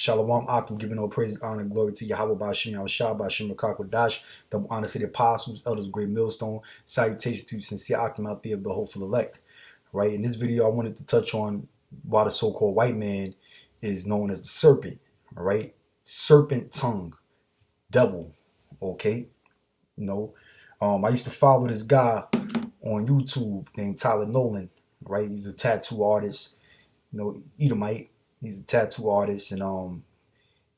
Shalom Akim, giving all praise, honor, and glory to Yahweh Bashim, Yahushua Bashim, Rakakwadash, double honor to the apostles, elders, great millstone. Salutations to sincere Akim out there of the hopeful elect. Right? In this video, I wanted to touch on why the so-called white man is known as the serpent. All right? Serpent tongue, devil. Okay? You know, I used to follow this guy on YouTube named Tyler Nolan. Right? He's a tattoo artist. You know, Edomite. He's a tattoo artist, and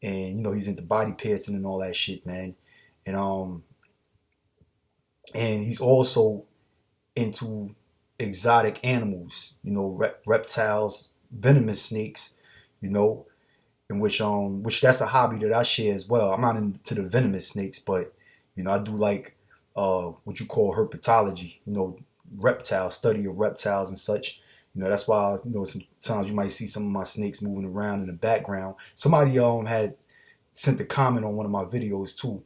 you know, he's into body piercing and all that shit, man. And he's also into exotic animals, you know, reptiles, venomous snakes, you know, in which that's a hobby that I share as well. I'm not into the venomous snakes, but you know, I do like what you call herpetology, you know, reptiles, study of reptiles and such. You know, that's why, you know, sometimes you might see some of my snakes moving around in the background. Somebody had sent a comment on one of my videos too,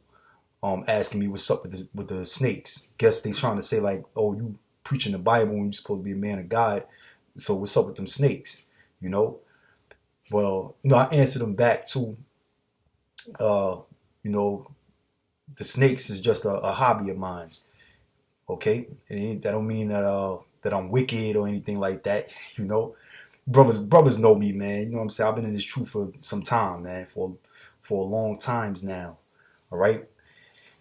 asking me what's up with the snakes. Guess they trying to say like, oh, you preaching the Bible and you're supposed to be a man of God, so what's up with them snakes? You know? Well, you know, I answered them back too. You know, the snakes is just a hobby of mine. Okay? That don't mean that I'm wicked or anything like that, you know. Brothers know me, man. You know what I'm saying? I've been in this truth for some time, man, for a long times now. All right?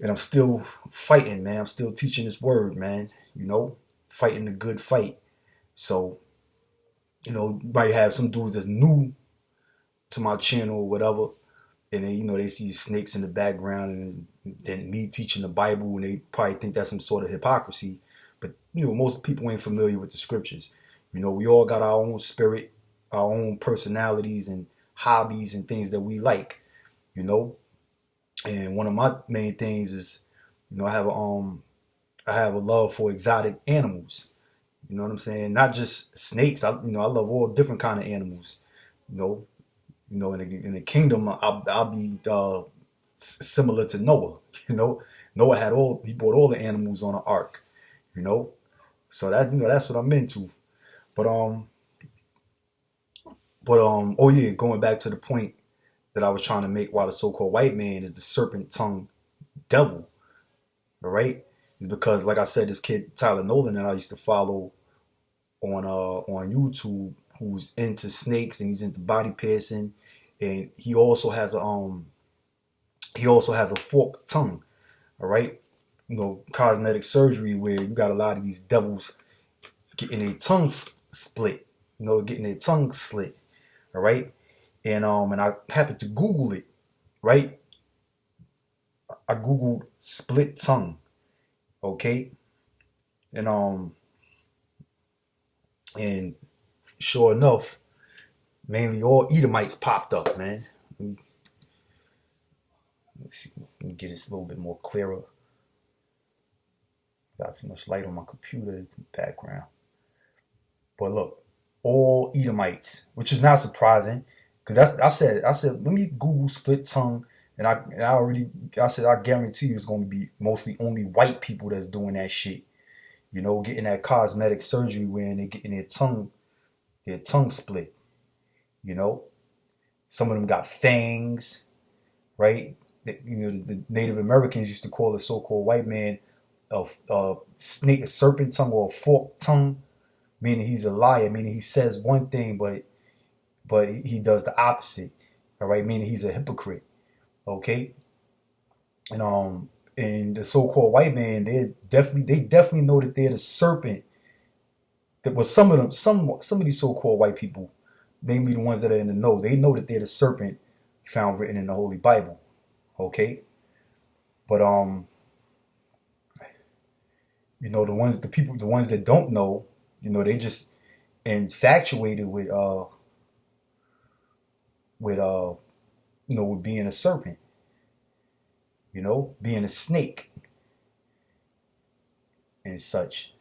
And I'm still fighting, man. I'm still teaching this word, man. You know, fighting the good fight. So, you know, you might have some dudes that's new to my channel or whatever, and then, you know, they see snakes in the background and then me teaching the Bible, and they probably think that's some sort of hypocrisy. But, you know, most people ain't familiar with the scriptures. You know, we all got our own spirit, our own personalities and hobbies and things that we like, you know. And one of my main things is, you know, I have a love for exotic animals. You know what I'm saying? Not just snakes. I love all different kind of animals. You know, in the kingdom, I'll be similar to Noah. You know, Noah he brought all the animals on an ark. You know, so that, you know, that's what I'm into. But oh yeah, going back to the point that I was trying to make, why the so-called white man is the serpent tongue devil. All right, is because, like I said, this kid Tyler Nolan that I used to follow on YouTube, who's into snakes and he's into body piercing, and he also has a forked tongue. All right. You know, cosmetic surgery where you got a lot of these devils getting their tongue split, you know, getting their tongue slit. All right. And I happened to Google it, right? I Googled split tongue. Okay. And sure enough, mainly all Edomites popped up, man. Let me see. Let me get this a little bit more clearer. Got too much light on my computer in the background. But look, all Edomites, which is not surprising, because I said, let me Google split tongue, and I said I guarantee you it's going to be mostly only white people that's doing that shit. You know, getting that cosmetic surgery where they're getting their tongue split. You know, some of them got fangs, right? You know, the Native Americans used to call the so-called white man a snake, a serpent tongue, or a forked tongue, meaning he's a liar, meaning he says one thing, but he does the opposite. All right, meaning he's a hypocrite. Okay, and the so-called white man, they definitely know that they're the serpent. That was some of these so-called white people, mainly the ones that are in the know, they know that they're the serpent found written in the Holy Bible. Okay, but you know, the ones that don't know, you know, they just infatuated with you know, with being a serpent, you know, being a snake and such.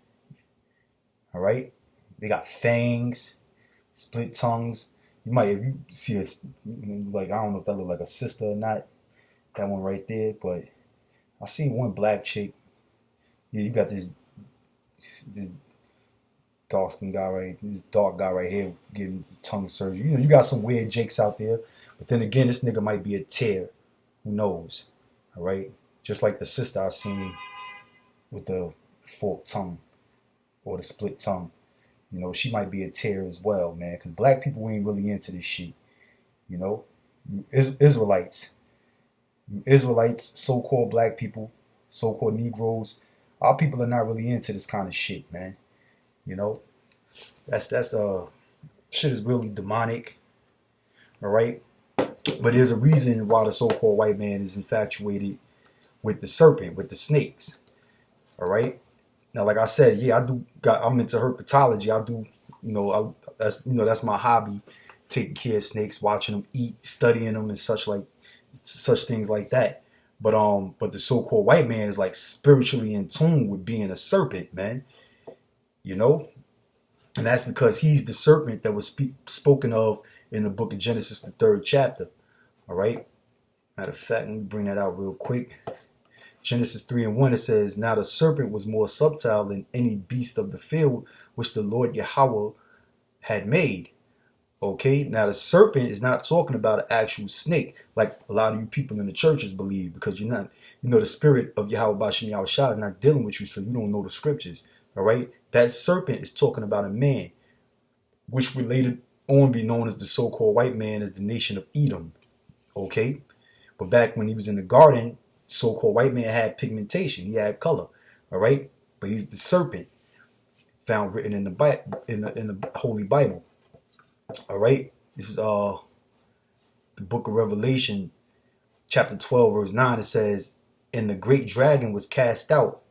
All right, they got fangs, split tongues. You might, if you see like, I don't know if that look like a sister or not, that one right there, but I seen one black chick. Yeah, you got this dark guy right here getting tongue surgery. You know, you got some weird jakes out there, But then again, this nigga might be a tear. Who knows? All right. Just like the sister I seen with the forked tongue or the split tongue. You know, she might be a tear as well, man. Because black people ain't really into this shit. You know, Israelites, so-called black people, so-called Negroes, our people are not really into this kind of shit, man. You know, that's shit is really demonic. All right, but there's a reason why the so-called white man is infatuated with the serpent, with the snakes. All right. Now, like I said, yeah, I'm into herpetology. I do, that's my hobby, taking care of snakes, watching them eat, studying them, and such things like that. But the so-called white man is like spiritually in tune with being a serpent, man. You know, and that's because he's the serpent that was spoken of in the book of Genesis, the 3rd chapter. All right. Matter of fact, let me bring that out real quick. Genesis 3:1, it says, "Now the serpent was more subtle than any beast of the field which the Lord Yahweh had made." Okay, now the serpent is not talking about an actual snake, like a lot of you people in the churches believe, because the spirit of Yahweh Bashem Yahweh Shah is not dealing with you, so you don't know the scriptures. All right, that serpent is talking about a man, which would later on be known as the so-called white man, as the nation of Edom. Okay, but back when he was in the garden, so-called white man had pigmentation, he had color. All right, but he's the serpent found written in the Bible, in the Holy Bible. All right, this is the book of Revelation, chapter 12, verse 9. It says, "And the great dragon was cast out."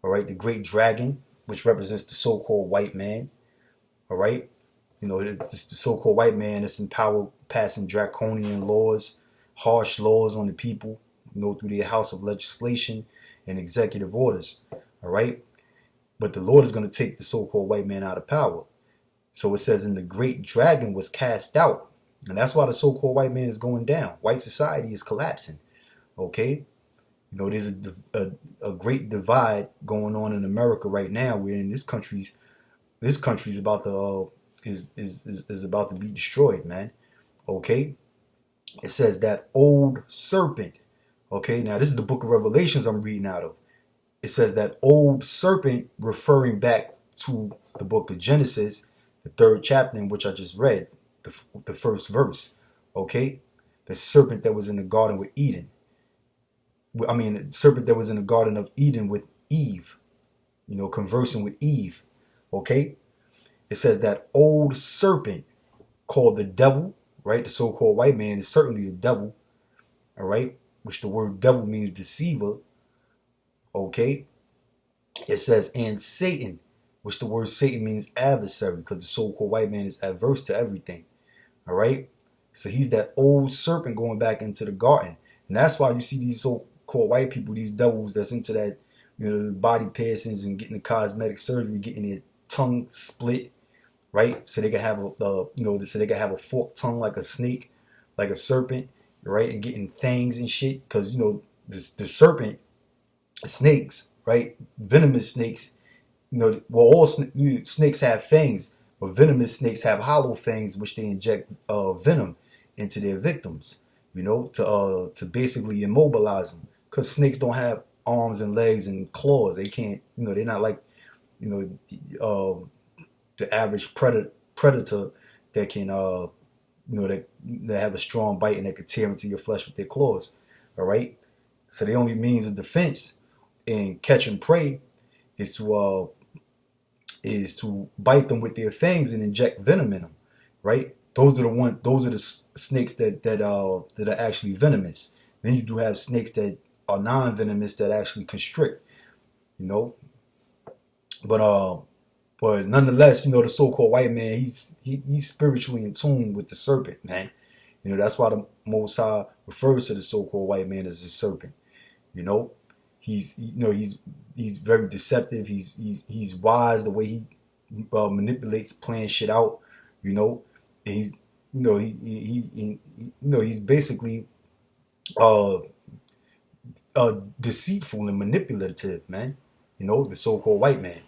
All right, the great dragon, which represents the so-called white man. All right, it's the so-called white man that's in power, passing draconian laws, harsh laws on the people, through the House of Legislation and executive orders. All right, but the Lord is going to take the so-called white man out of power. So it says, "And the great dragon was cast out." And that's why the so-called white man is going down. White society is collapsing. Okay? There's a great divide going on in America right now, where in this country's about to is about to be destroyed, man. Okay? It says that old serpent. Okay, now this is the book of Revelations I'm reading out of. It says that old serpent, referring back to the book of Genesis, the 3rd chapter, in which I just read, the first verse. Okay, the serpent that was in the garden with Eden. The serpent that was in the garden of Eden with Eve, conversing with Eve. Okay, it says that old serpent, called the devil, right? The so-called white man is certainly the devil. All right, which the word devil means deceiver. Okay, it says, "And Satan," which the word Satan means adversary, because the so-called white man is adverse to everything. All right, so he's that old serpent going back into the garden, and that's why you see these so-called white people, these devils that's into that, the body piercings and getting the cosmetic surgery, getting their tongue split, right? So they can have a forked tongue like a snake, like a serpent, right? And getting fangs and shit, because the serpent, snakes, right? Venomous snakes, all snakes have fangs, but venomous snakes have hollow fangs, which they inject venom into their victims, to basically immobilize them. Because snakes don't have arms and legs and claws. They can't, they're not like, the average predator that can, that have a strong bite and that can tear into your flesh with their claws. All right. So the only means of defense in catching prey is to bite them with their fangs and inject venom in them. Right. Those are the snakes that are actually venomous. Then you do have snakes that are non-venomous that actually constrict. But nonetheless, the so-called white man, he's spiritually in tune with the serpent, man. That's why the Most High refers to the so-called white man as a serpent. He's very deceptive. He's wise the way he manipulates, plans shit out. And he's he's basically deceitful and manipulative, man. The so-called white man.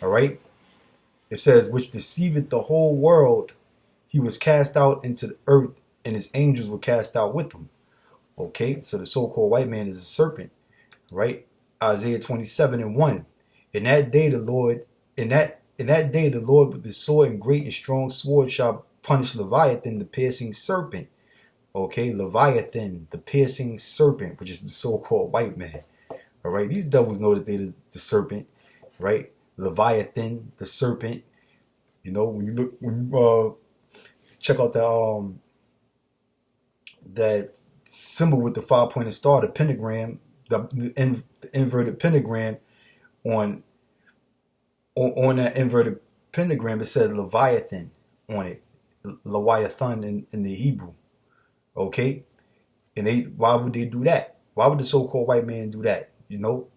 All right. It says, "Which deceiveth the whole world. He was cast out into the earth and his angels were cast out with him. Okay, so the so-called white man is a serpent, right? Isaiah 27:1. In that day the Lord, in that day the Lord with the sword and great and strong sword shall punish Leviathan, the piercing serpent. Okay, Leviathan, the piercing serpent, which is the so-called white man. All right, these devils know that they're the serpent, right? Leviathan, the serpent. You know, when you check out that symbol with the 5-pointed star, the pentagram, the inverted pentagram on that inverted pentagram, it says Leviathan on it, Leviathan in the Hebrew. Okay, and why would they do that? Why would the so-called white man do that? You know,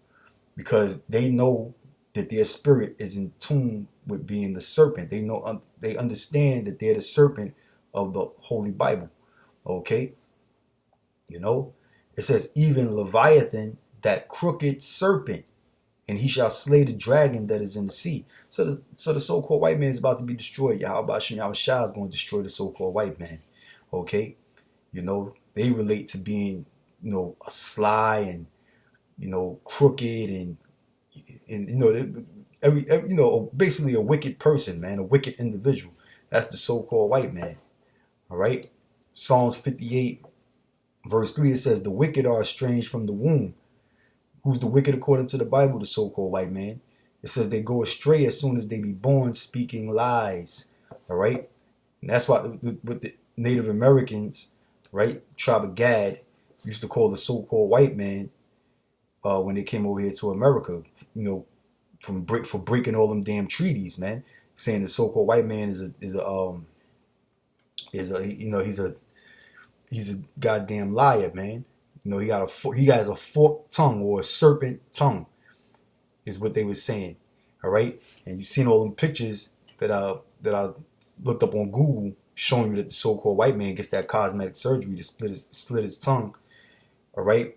because they know that their spirit is in tune with being the serpent. They understand that they're the serpent of the Holy Bible. Okay, you know, it says even Leviathan, that crooked serpent, and he shall slay the dragon that is in the sea. So the so-called white man is about to be destroyed. Yahweh Shah is going to destroy the so-called white man. Okay, you know, they relate to being, you know, a sly and, you know, crooked and you know, every you know, basically a wicked person, man, a wicked individual. That's the so-called white man. All right. Psalms 58 verse 3, it says, the wicked are estranged from the womb. Who's the wicked according to the Bible? The so-called white man. It says they go astray as soon as they be born, speaking lies. All right. And that's why with the Native Americans, right, tribe of Gad, used to call the so-called white man when they came over here to America, you know, for breaking all them damn treaties, man. Saying the so-called white man is a you know, he's a goddamn liar, man. You know, he has a forked tongue, or a serpent tongue, is what they were saying. All right, and you've seen all them pictures that I looked up on Google showing you that the so-called white man gets that cosmetic surgery to slit his tongue. All right,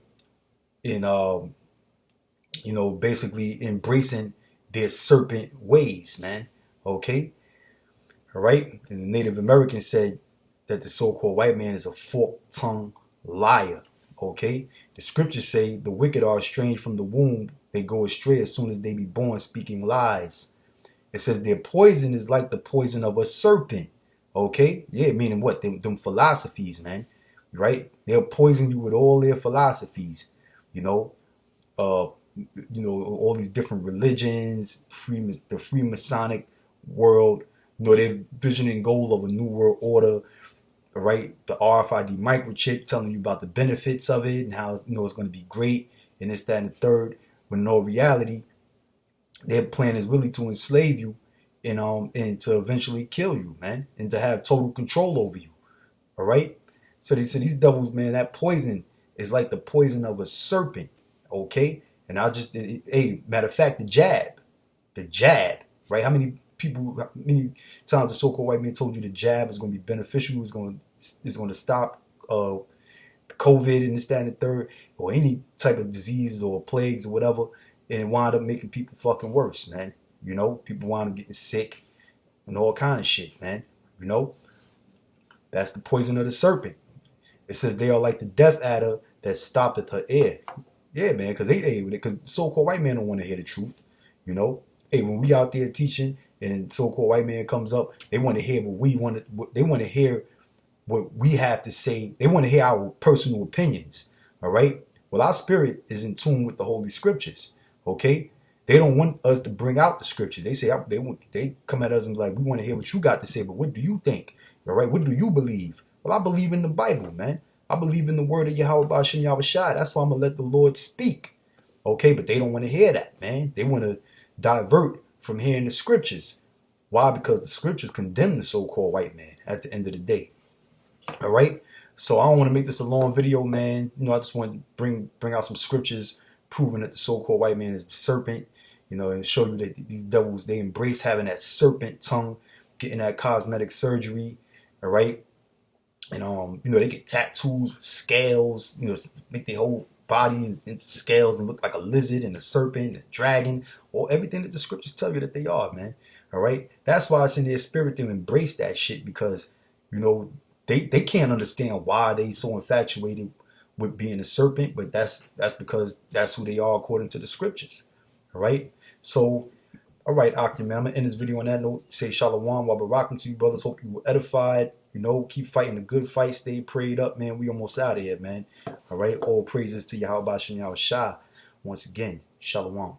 and you know, basically embracing their serpent ways, man. Okay, all right. And the Native Americans said that the so-called white man is a forked-tongued liar. Okay, the scriptures say the wicked are estranged from the womb; they go astray as soon as they be born, speaking lies. It says their poison is like the poison of a serpent. Okay, yeah, meaning what? Them philosophies, man. Right? They'll poison you with all their philosophies. You know, all these different religions, the Freemasonic world. You know, their vision and goal of a new world order. Right, the RFID microchip telling you about the benefits of it and how, you know, it's going to be great and this, that, and the third. When in all reality, their plan is really to enslave you and to eventually kill you, man, and to have total control over you. All right. So they said these devils, man, that poison is like the poison of a serpent. Okay. And matter of fact, the jab, right? How many times the so-called white man told you the jab is going to be beneficial, is going to stop COVID and this, that, and the third, or any type of diseases or plagues or whatever, and it wound up making people fucking worse, man. You know, people wound up getting sick and all kind of shit, man. You know, that's the poison of the serpent. It says they are like the death adder that stoppeth her ear. Yeah, man, because so-called white man don't want to hear the truth. You know, hey, when we out there teaching and so-called white man comes up, they want to hear what we want. They want to hear what we have to say. They want to hear our personal opinions. All right. Well, our spirit is in tune with the Holy Scriptures. Okay. They don't want us to bring out the Scriptures. They say they come at us and be like, we want to hear what you got to say, but what do you think? All right. What do you believe? Well, I believe in the Bible, man. I believe in the word of Yahweh B'Shem Yahweh Shai. That's why I'm gonna let the Lord speak. Okay, but they don't want to hear that, man. They want to divert from hearing the Scriptures. Why? Because the Scriptures condemn the so-called white man at the end of the day. All right. So I don't want to make this a long video, man. You know, I just want to bring out some scriptures proving that the so-called white man is the serpent. You know, and show you that these devils, they embrace having that serpent tongue, getting that cosmetic surgery. All right. And you know, they get tattoos with scales. You know, make their whole body into scales and look like a lizard and a serpent and a dragon, or everything that the scriptures tell you that they are, man. All right. That's why it's in their spirit to embrace that shit, because, you know, they can't understand why they so infatuated with being a serpent, but that's because that's who they are according to the scriptures. All right. So, all right, Octa, man, I'm gonna end this video on that note. Say shalom while we're rocking to you, brothers. Hope you were edified. You know, keep fighting the good fight. Stay prayed up, man. We almost out of here, man. All right. All praises to Yahweh Shem Yahweh Shah. Once again, shalom.